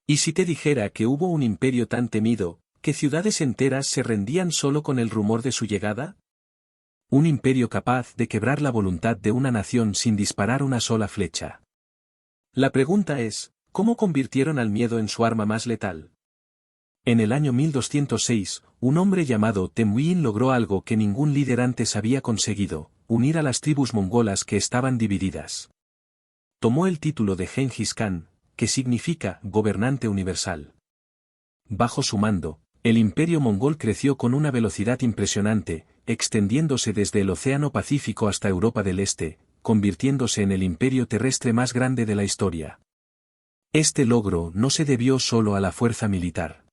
¿Y si te dijera que hubo un imperio tan temido, que ciudades enteras se rendían solo con el rumor de su llegada? Un imperio capaz de quebrar la voluntad de una nación sin disparar una sola flecha. La pregunta es, ¿cómo convirtieron al miedo en su arma más letal? En el año 1206, un hombre llamado Temüin logró algo que ningún líder antes había conseguido, unir a las tribus mongolas que estaban divididas. Tomó el título de Gengis Khan, que significa gobernante universal. Bajo su mando, el imperio mongol creció con una velocidad impresionante, extendiéndose desde el Océano Pacífico hasta Europa del Este, convirtiéndose en el imperio terrestre más grande de la historia. Este logro no se debió solo a la fuerza militar.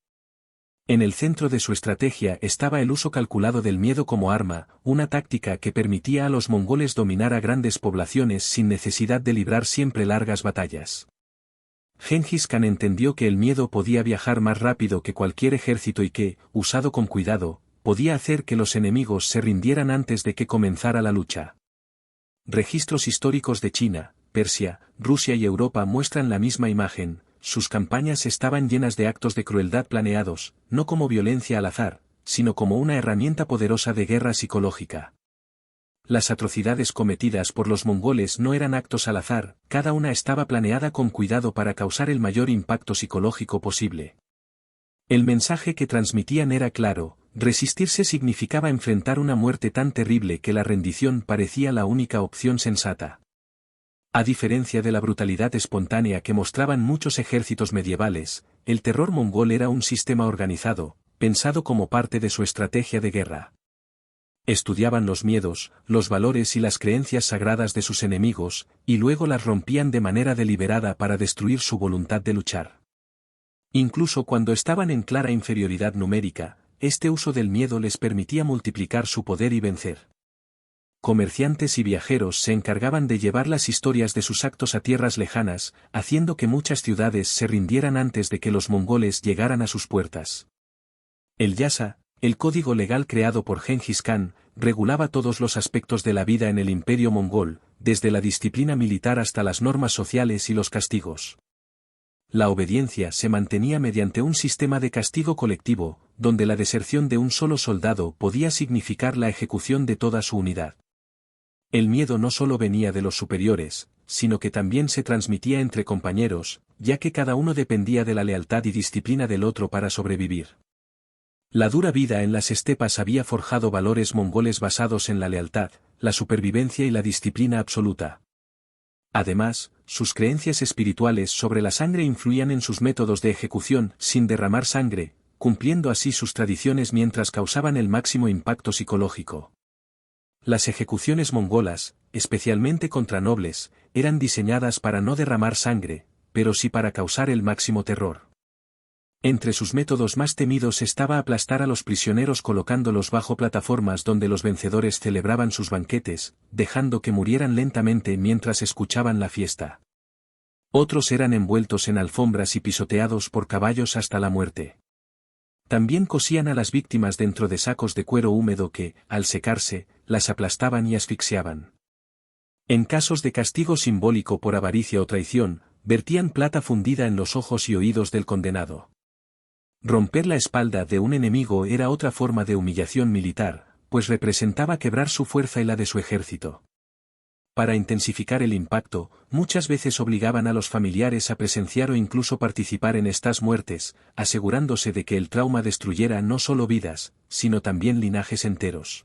En el centro de su estrategia estaba el uso calculado del miedo como arma, una táctica que permitía a los mongoles dominar a grandes poblaciones sin necesidad de librar siempre largas batallas. Gengis Khan entendió que el miedo podía viajar más rápido que cualquier ejército y que, usado con cuidado, podía hacer que los enemigos se rindieran antes de que comenzara la lucha. Registros históricos de China, Persia, Rusia y Europa muestran la misma imagen. Sus campañas estaban llenas de actos de crueldad planeados, no como violencia al azar, sino como una herramienta poderosa de guerra psicológica. Las atrocidades cometidas por los mongoles no eran actos al azar, cada una estaba planeada con cuidado para causar el mayor impacto psicológico posible. El mensaje que transmitían era claro: resistirse significaba enfrentar una muerte tan terrible que la rendición parecía la única opción sensata. A diferencia de la brutalidad espontánea que mostraban muchos ejércitos medievales, el terror mongol era un sistema organizado, pensado como parte de su estrategia de guerra. Estudiaban los miedos, los valores y las creencias sagradas de sus enemigos, y luego las rompían de manera deliberada para destruir su voluntad de luchar. Incluso cuando estaban en clara inferioridad numérica, este uso del miedo les permitía multiplicar su poder y vencer. Comerciantes y viajeros se encargaban de llevar las historias de sus actos a tierras lejanas, haciendo que muchas ciudades se rindieran antes de que los mongoles llegaran a sus puertas. El yasa, el código legal creado por Gengis Khan, regulaba todos los aspectos de la vida en el imperio mongol, desde la disciplina militar hasta las normas sociales y los castigos. La obediencia se mantenía mediante un sistema de castigo colectivo, donde la deserción de un solo soldado podía significar la ejecución de toda su unidad. El miedo no solo venía de los superiores, sino que también se transmitía entre compañeros, ya que cada uno dependía de la lealtad y disciplina del otro para sobrevivir. La dura vida en las estepas había forjado valores mongoles basados en la lealtad, la supervivencia y la disciplina absoluta. Además, sus creencias espirituales sobre la sangre influían en sus métodos de ejecución sin derramar sangre, cumpliendo así sus tradiciones mientras causaban el máximo impacto psicológico. Las ejecuciones mongolas, especialmente contra nobles, eran diseñadas para no derramar sangre, pero sí para causar el máximo terror. Entre sus métodos más temidos estaba aplastar a los prisioneros colocándolos bajo plataformas donde los vencedores celebraban sus banquetes, dejando que murieran lentamente mientras escuchaban la fiesta. Otros eran envueltos en alfombras y pisoteados por caballos hasta la muerte. También cosían a las víctimas dentro de sacos de cuero húmedo que, al secarse, las aplastaban y asfixiaban. En casos de castigo simbólico por avaricia o traición, vertían plata fundida en los ojos y oídos del condenado. Romper la espalda de un enemigo era otra forma de humillación militar, pues representaba quebrar su fuerza y la de su ejército. Para intensificar el impacto, muchas veces obligaban a los familiares a presenciar o incluso participar en estas muertes, asegurándose de que el trauma destruyera no solo vidas, sino también linajes enteros.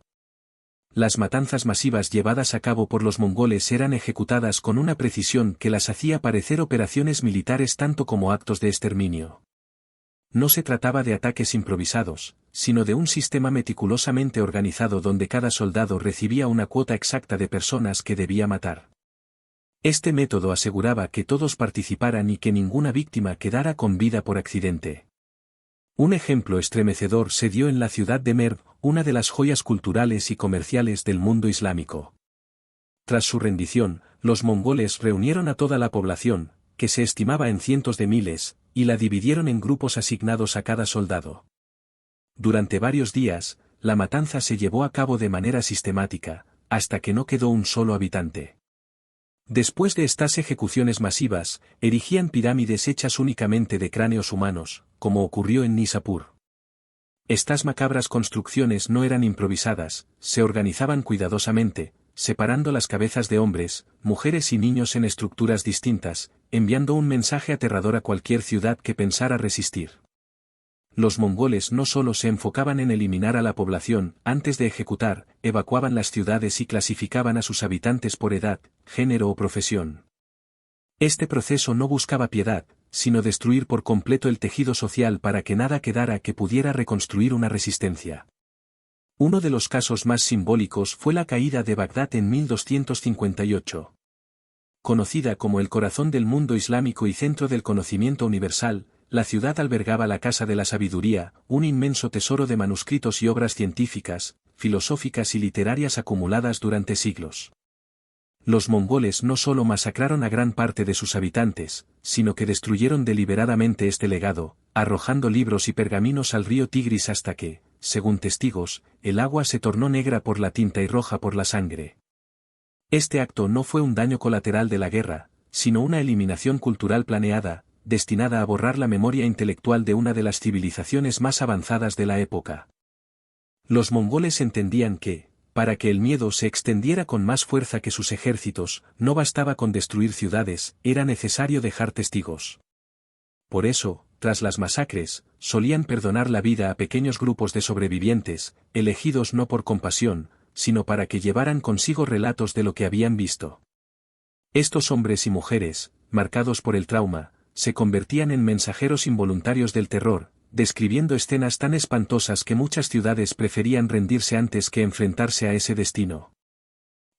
Las matanzas masivas llevadas a cabo por los mongoles eran ejecutadas con una precisión que las hacía parecer operaciones militares tanto como actos de exterminio. No se trataba de ataques improvisados, sino de un sistema meticulosamente organizado donde cada soldado recibía una cuota exacta de personas que debía matar. Este método aseguraba que todos participaran y que ninguna víctima quedara con vida por accidente. Un ejemplo estremecedor se dio en la ciudad de Merv, una de las joyas culturales y comerciales del mundo islámico. Tras su rendición, los mongoles reunieron a toda la población, que se estimaba en cientos de miles, y la dividieron en grupos asignados a cada soldado. Durante varios días, la matanza se llevó a cabo de manera sistemática, hasta que no quedó un solo habitante. Después de estas ejecuciones masivas, erigían pirámides hechas únicamente de cráneos humanos, como ocurrió en Nishapur. Estas macabras construcciones no eran improvisadas, se organizaban cuidadosamente, separando las cabezas de hombres, mujeres y niños en estructuras distintas, enviando un mensaje aterrador a cualquier ciudad que pensara resistir. Los mongoles no solo se enfocaban en eliminar a la población, antes de ejecutar, evacuaban las ciudades y clasificaban a sus habitantes por edad, género o profesión. Este proceso no buscaba piedad, sino destruir por completo el tejido social para que nada quedara que pudiera reconstruir una resistencia. Uno de los casos más simbólicos fue la caída de Bagdad en 1258. Conocida como el corazón del mundo islámico y centro del conocimiento universal, la ciudad albergaba la Casa de la Sabiduría, un inmenso tesoro de manuscritos y obras científicas, filosóficas y literarias acumuladas durante siglos. Los mongoles no solo masacraron a gran parte de sus habitantes, sino que destruyeron deliberadamente este legado, arrojando libros y pergaminos al río Tigris hasta que, según testigos, el agua se tornó negra por la tinta y roja por la sangre. Este acto no fue un daño colateral de la guerra, sino una eliminación cultural planeada, destinada a borrar la memoria intelectual de una de las civilizaciones más avanzadas de la época. Los mongoles entendían que, para que el miedo se extendiera con más fuerza que sus ejércitos, no bastaba con destruir ciudades, era necesario dejar testigos. Por eso, tras las masacres, solían perdonar la vida a pequeños grupos de sobrevivientes, elegidos no por compasión, sino para que llevaran consigo relatos de lo que habían visto. Estos hombres y mujeres, marcados por el trauma, se convertían en mensajeros involuntarios del terror, describiendo escenas tan espantosas que muchas ciudades preferían rendirse antes que enfrentarse a ese destino.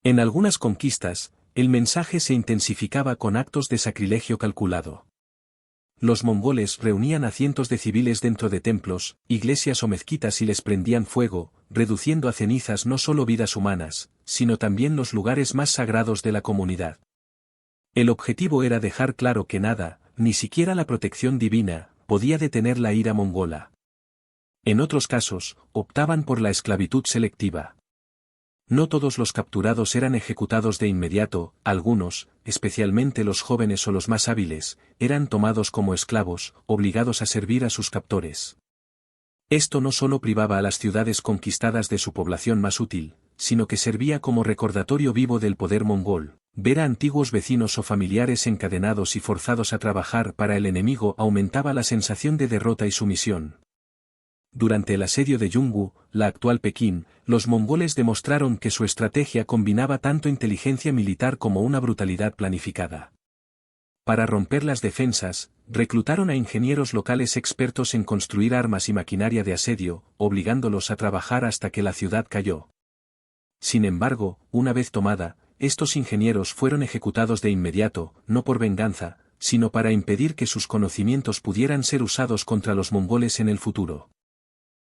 En algunas conquistas, el mensaje se intensificaba con actos de sacrilegio calculado. Los mongoles reunían a cientos de civiles dentro de templos, iglesias o mezquitas y les prendían fuego, reduciendo a cenizas no solo vidas humanas, sino también los lugares más sagrados de la comunidad. El objetivo era dejar claro que nada, ni siquiera la protección divina, podía detener la ira mongola. En otros casos, optaban por la esclavitud selectiva. No todos los capturados eran ejecutados de inmediato, algunos, especialmente los jóvenes o los más hábiles, eran tomados como esclavos, obligados a servir a sus captores. Esto no solo privaba a las ciudades conquistadas de su población más útil, sino que servía como recordatorio vivo del poder mongol. Ver a antiguos vecinos o familiares encadenados y forzados a trabajar para el enemigo aumentaba la sensación de derrota y sumisión. Durante el asedio de Yungu, la actual Pekín, los mongoles demostraron que su estrategia combinaba tanto inteligencia militar como una brutalidad planificada. Para romper las defensas, reclutaron a ingenieros locales expertos en construir armas y maquinaria de asedio, obligándolos a trabajar hasta que la ciudad cayó. Sin embargo, una vez tomada, estos ingenieros fueron ejecutados de inmediato, no por venganza, sino para impedir que sus conocimientos pudieran ser usados contra los mongoles en el futuro.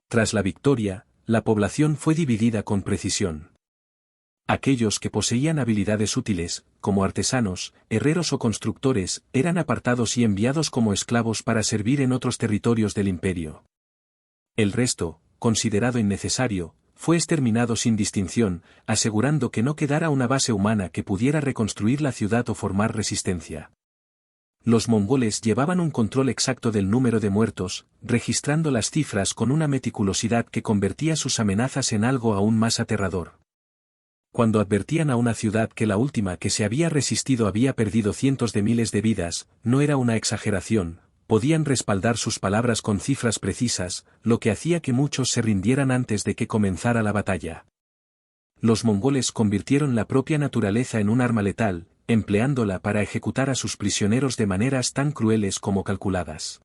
Tras la victoria, la población fue dividida con precisión. Aquellos que poseían habilidades útiles, como artesanos, herreros o constructores, eran apartados y enviados como esclavos para servir en otros territorios del imperio. El resto, considerado innecesario, fue exterminado sin distinción, asegurando que no quedara una base humana que pudiera reconstruir la ciudad o formar resistencia. Los mongoles llevaban un control exacto del número de muertos, registrando las cifras con una meticulosidad que convertía sus amenazas en algo aún más aterrador. Cuando advertían a una ciudad que la última que se había resistido había perdido cientos de miles de vidas, no era una exageración, podían respaldar sus palabras con cifras precisas, lo que hacía que muchos se rindieran antes de que comenzara la batalla. Los mongoles convirtieron la propia naturaleza en un arma letal, empleándola para ejecutar a sus prisioneros de maneras tan crueles como calculadas.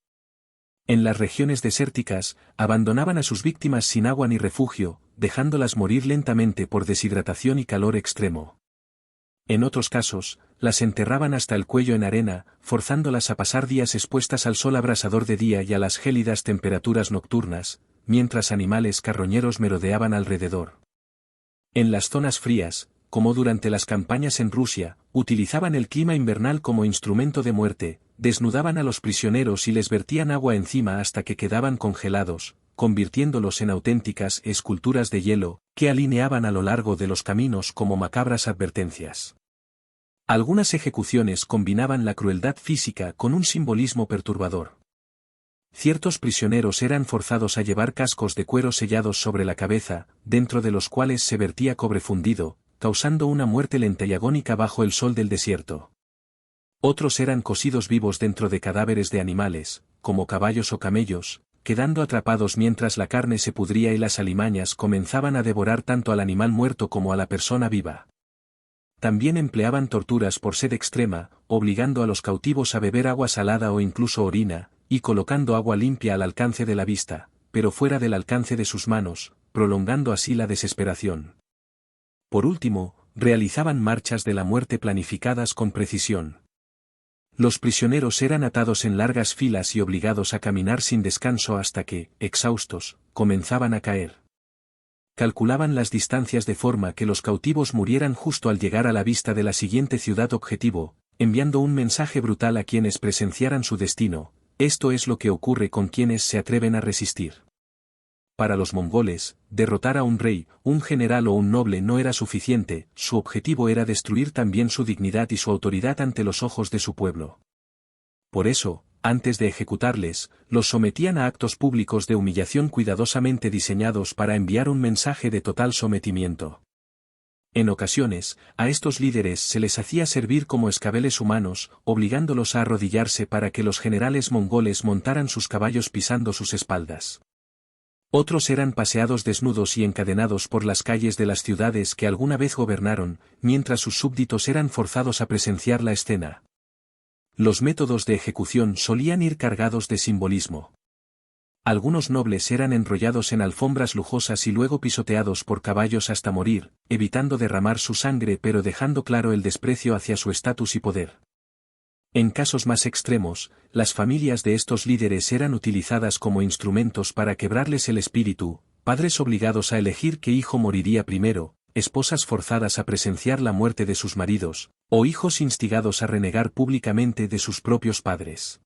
En las regiones desérticas, abandonaban a sus víctimas sin agua ni refugio, dejándolas morir lentamente por deshidratación y calor extremo. En otros casos, las enterraban hasta el cuello en arena, forzándolas a pasar días expuestas al sol abrasador de día y a las gélidas temperaturas nocturnas, mientras animales carroñeros merodeaban alrededor. En las zonas frías, como durante las campañas en Rusia, utilizaban el clima invernal como instrumento de muerte, desnudaban a los prisioneros y les vertían agua encima hasta que quedaban congelados, convirtiéndolos en auténticas esculturas de hielo, que alineaban a lo largo de los caminos como macabras advertencias. Algunas ejecuciones combinaban la crueldad física con un simbolismo perturbador. Ciertos prisioneros eran forzados a llevar cascos de cuero sellados sobre la cabeza, dentro de los cuales se vertía cobre fundido, causando una muerte lenta y agónica bajo el sol del desierto. Otros eran cocidos vivos dentro de cadáveres de animales, como caballos o camellos, quedando atrapados mientras la carne se pudría y las alimañas comenzaban a devorar tanto al animal muerto como a la persona viva. También empleaban torturas por sed extrema, obligando a los cautivos a beber agua salada o incluso orina, y colocando agua limpia al alcance de la vista, pero fuera del alcance de sus manos, prolongando así la desesperación. Por último, realizaban marchas de la muerte planificadas con precisión. Los prisioneros eran atados en largas filas y obligados a caminar sin descanso hasta que, exhaustos, comenzaban a caer. Calculaban las distancias de forma que los cautivos murieran justo al llegar a la vista de la siguiente ciudad objetivo, enviando un mensaje brutal a quienes presenciaran su destino: esto es lo que ocurre con quienes se atreven a resistir. Para los mongoles, derrotar a un rey, un general o un noble no era suficiente, su objetivo era destruir también su dignidad y su autoridad ante los ojos de su pueblo. Por eso, antes de ejecutarles, los sometían a actos públicos de humillación cuidadosamente diseñados para enviar un mensaje de total sometimiento. En ocasiones, a estos líderes se les hacía servir como escabeles humanos, obligándolos a arrodillarse para que los generales mongoles montaran sus caballos pisando sus espaldas. Otros eran paseados desnudos y encadenados por las calles de las ciudades que alguna vez gobernaron, mientras sus súbditos eran forzados a presenciar la escena. Los métodos de ejecución solían ir cargados de simbolismo. Algunos nobles eran enrollados en alfombras lujosas y luego pisoteados por caballos hasta morir, evitando derramar su sangre pero dejando claro el desprecio hacia su estatus y poder. En casos más extremos, las familias de estos líderes eran utilizadas como instrumentos para quebrarles el espíritu, padres obligados a elegir qué hijo moriría primero, esposas forzadas a presenciar la muerte de sus maridos, o hijos instigados a renegar públicamente de sus propios padres.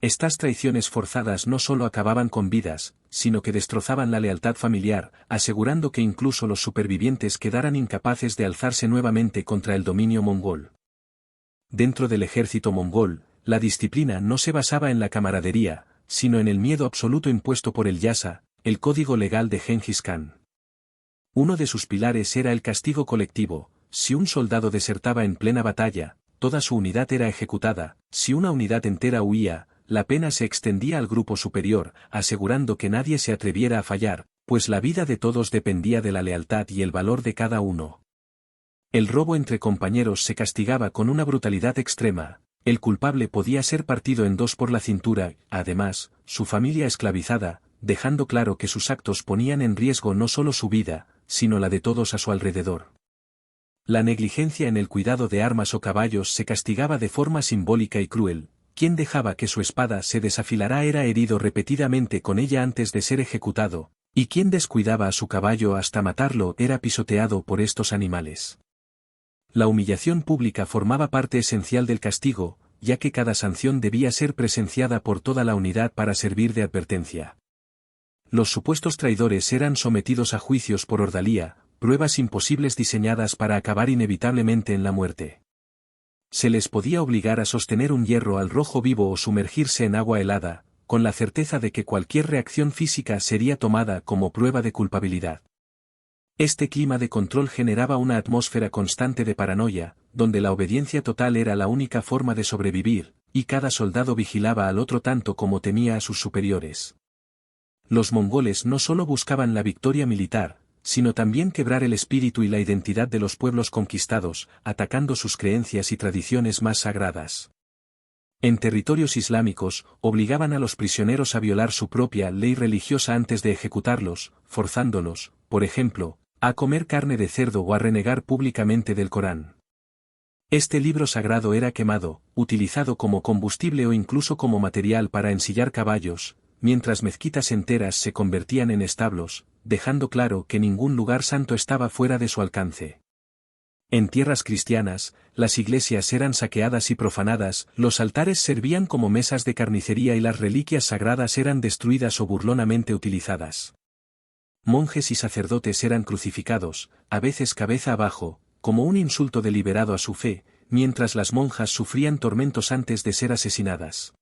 Estas traiciones forzadas no solo acababan con vidas, sino que destrozaban la lealtad familiar, asegurando que incluso los supervivientes quedaran incapaces de alzarse nuevamente contra el dominio mongol. Dentro del ejército mongol, la disciplina no se basaba en la camaradería, sino en el miedo absoluto impuesto por el yasa, el código legal de Gengis Khan. Uno de sus pilares era el castigo colectivo: si un soldado desertaba en plena batalla, toda su unidad era ejecutada; si una unidad entera huía, la pena se extendía al grupo superior, asegurando que nadie se atreviera a fallar, pues la vida de todos dependía de la lealtad y el valor de cada uno. El robo entre compañeros se castigaba con una brutalidad extrema. El culpable podía ser partido en dos por la cintura, además, su familia esclavizada, dejando claro que sus actos ponían en riesgo no solo su vida, sino la de todos a su alrededor. La negligencia en el cuidado de armas o caballos se castigaba de forma simbólica y cruel. Quien dejaba que su espada se desafilara era herido repetidamente con ella antes de ser ejecutado, y quien descuidaba a su caballo hasta matarlo era pisoteado por estos animales. La humillación pública formaba parte esencial del castigo, ya que cada sanción debía ser presenciada por toda la unidad para servir de advertencia. Los supuestos traidores eran sometidos a juicios por ordalía, pruebas imposibles diseñadas para acabar inevitablemente en la muerte. Se les podía obligar a sostener un hierro al rojo vivo o sumergirse en agua helada, con la certeza de que cualquier reacción física sería tomada como prueba de culpabilidad. Este clima de control generaba una atmósfera constante de paranoia, donde la obediencia total era la única forma de sobrevivir, y cada soldado vigilaba al otro tanto como temía a sus superiores. Los mongoles no solo buscaban la victoria militar, sino también quebrar el espíritu y la identidad de los pueblos conquistados, atacando sus creencias y tradiciones más sagradas. En territorios islámicos, obligaban a los prisioneros a violar su propia ley religiosa antes de ejecutarlos, forzándolos, por ejemplo, a comer carne de cerdo o a renegar públicamente del Corán. Este libro sagrado era quemado, utilizado como combustible o incluso como material para ensillar caballos, mientras mezquitas enteras se convertían en establos, dejando claro que ningún lugar santo estaba fuera de su alcance. En tierras cristianas, las iglesias eran saqueadas y profanadas, los altares servían como mesas de carnicería y las reliquias sagradas eran destruidas o burlonamente utilizadas. Monjes y sacerdotes eran crucificados, a veces cabeza abajo, como un insulto deliberado a su fe, mientras las monjas sufrían tormentos antes de ser asesinadas.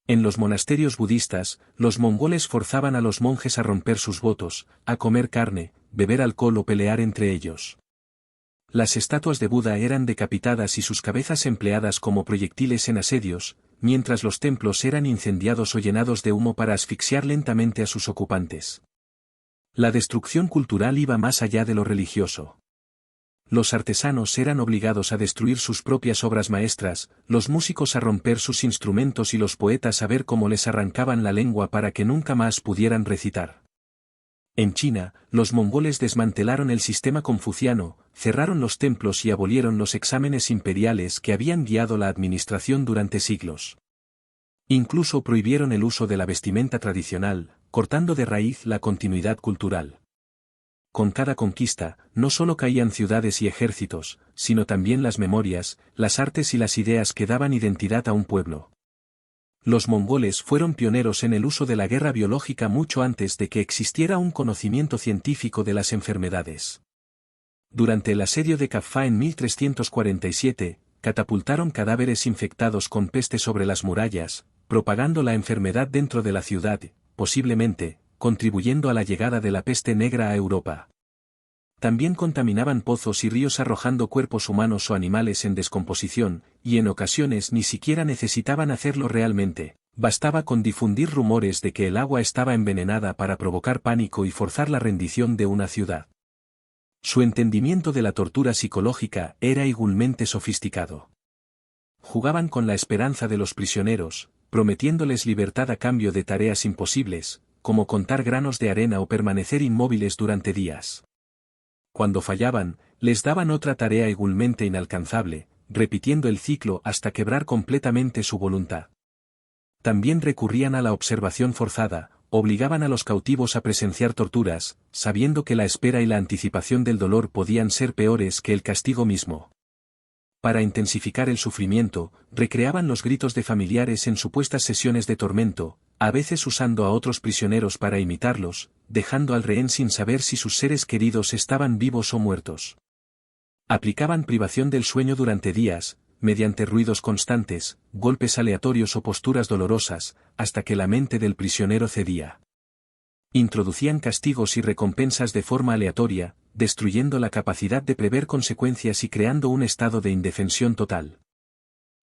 En los monasterios budistas, los mongoles forzaban a los monjes a romper sus votos, a comer carne, beber alcohol o pelear entre ellos. Las estatuas de Buda eran decapitadas y sus cabezas empleadas como proyectiles en asedios, mientras los templos eran incendiados o llenados de humo para asfixiar lentamente a sus ocupantes. La destrucción cultural iba más allá de lo religioso. Los artesanos eran obligados a destruir sus propias obras maestras, los músicos a romper sus instrumentos y los poetas a ver cómo les arrancaban la lengua para que nunca más pudieran recitar. En China, los mongoles desmantelaron el sistema confuciano, cerraron los templos y abolieron los exámenes imperiales que habían guiado la administración durante siglos. Incluso prohibieron el uso de la vestimenta tradicional, cortando de raíz la continuidad cultural. Con cada conquista, no solo caían ciudades y ejércitos, sino también las memorias, las artes y las ideas que daban identidad a un pueblo. Los mongoles fueron pioneros en el uso de la guerra biológica mucho antes de que existiera un conocimiento científico de las enfermedades. Durante el asedio de Kaffa en 1347, catapultaron cadáveres infectados con peste sobre las murallas, propagando la enfermedad dentro de la ciudad, posiblemente, contribuyendo a la llegada de la peste negra a Europa. También contaminaban pozos y ríos arrojando cuerpos humanos o animales en descomposición, y en ocasiones ni siquiera necesitaban hacerlo realmente, bastaba con difundir rumores de que el agua estaba envenenada para provocar pánico y forzar la rendición de una ciudad. Su entendimiento de la tortura psicológica era igualmente sofisticado. Jugaban con la esperanza de los prisioneros, prometiéndoles libertad a cambio de tareas imposibles, como contar granos de arena o permanecer inmóviles durante días. Cuando fallaban, les daban otra tarea igualmente inalcanzable, repitiendo el ciclo hasta quebrar completamente su voluntad. También recurrían a la observación forzada, obligaban a los cautivos a presenciar torturas, sabiendo que la espera y la anticipación del dolor podían ser peores que el castigo mismo. Para intensificar el sufrimiento, recreaban los gritos de familiares en supuestas sesiones de tormento, a veces usando a otros prisioneros para imitarlos, dejando al rehén sin saber si sus seres queridos estaban vivos o muertos. Aplicaban privación del sueño durante días, mediante ruidos constantes, golpes aleatorios o posturas dolorosas, hasta que la mente del prisionero cedía. Introducían castigos y recompensas de forma aleatoria, destruyendo la capacidad de prever consecuencias y creando un estado de indefensión total.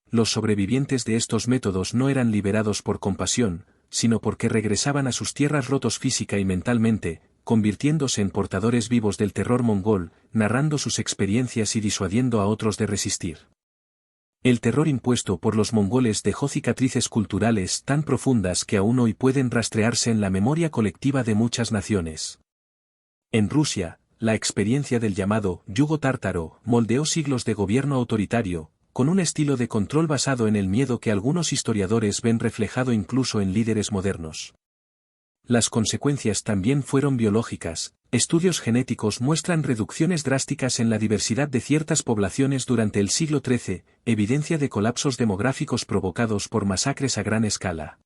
Los sobrevivientes de estos métodos no eran liberados por compasión, sino porque regresaban a sus tierras rotos física y mentalmente, convirtiéndose en portadores vivos del terror mongol, narrando sus experiencias y disuadiendo a otros de resistir. El terror impuesto por los mongoles dejó cicatrices culturales tan profundas que aún hoy pueden rastrearse en la memoria colectiva de muchas naciones. En Rusia, la experiencia del llamado yugo tártaro moldeó siglos de gobierno autoritario, con un estilo de control basado en el miedo que algunos historiadores ven reflejado incluso en líderes modernos. Las consecuencias también fueron biológicas. Estudios genéticos muestran reducciones drásticas en la diversidad de ciertas poblaciones durante el siglo XIII, evidencia de colapsos demográficos provocados por masacres a gran escala.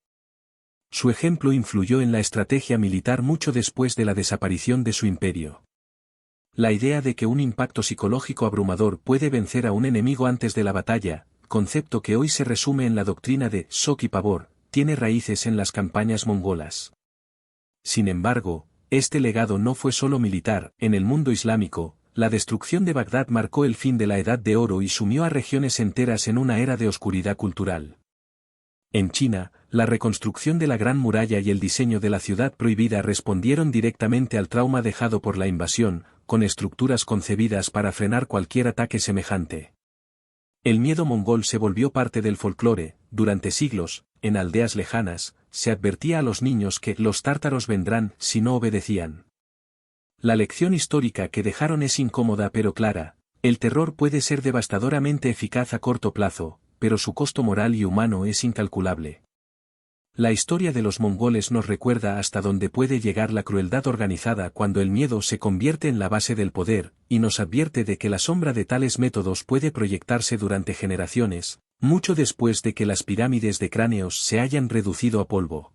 Su ejemplo influyó en la estrategia militar mucho después de la desaparición de su imperio. La idea de que un impacto psicológico abrumador puede vencer a un enemigo antes de la batalla, concepto que hoy se resume en la doctrina de shock y pavor, tiene raíces en las campañas mongolas. Sin embargo, este legado no fue solo militar. En el mundo islámico, la destrucción de Bagdad marcó el fin de la Edad de Oro y sumió a regiones enteras en una era de oscuridad cultural. En China, la reconstrucción de la Gran Muralla y el diseño de la ciudad prohibida respondieron directamente al trauma dejado por la invasión, con estructuras concebidas para frenar cualquier ataque semejante. El miedo mongol se volvió parte del folclore. Durante siglos, en aldeas lejanas, se advertía a los niños que los tártaros vendrán si no obedecían. La lección histórica que dejaron es incómoda pero clara: el terror puede ser devastadoramente eficaz a corto plazo, pero su costo moral y humano es incalculable. La historia de los mongoles nos recuerda hasta dónde puede llegar la crueldad organizada cuando el miedo se convierte en la base del poder, y nos advierte de que la sombra de tales métodos puede proyectarse durante generaciones, mucho después de que las pirámides de cráneos se hayan reducido a polvo.